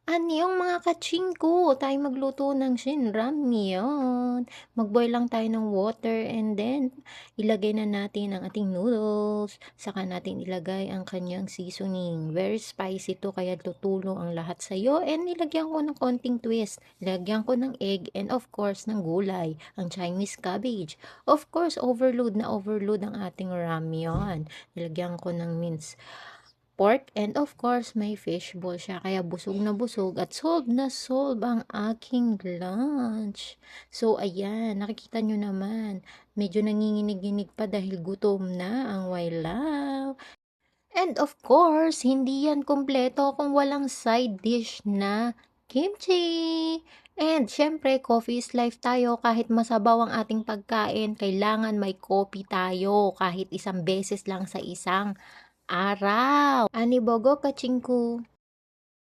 Anyong mga kachingko, tayo magluto ng shinramyeon. Mag-boil lang tayo ng water and then ilagay na natin ang ating noodles. Saka natin ilagay ang kanyang seasoning. Very spicy to kaya tutulong ang lahat sa'yo. And nilagyan ko ng konting twist. Nilagyan ko ng egg and of course ng gulay, ang Chinese cabbage. Of course, overload na overload ang ating ramyeon. Nilagyan ko ng minced pork and of course may fishball siya kaya busog na busog at solve na solve ang aking lunch. So ayan, nakikita nyo naman, medyo nanginginig-ginig pa dahil gutom na ang Wailaw. And of course, hindi yan kumpleto kung walang side dish na kimchi. And syempre, coffee is life tayo. Kahit masabaw ang ating pagkain, kailangan may coffee tayo kahit isang beses lang sa isang araw. Ani bogo kachingku.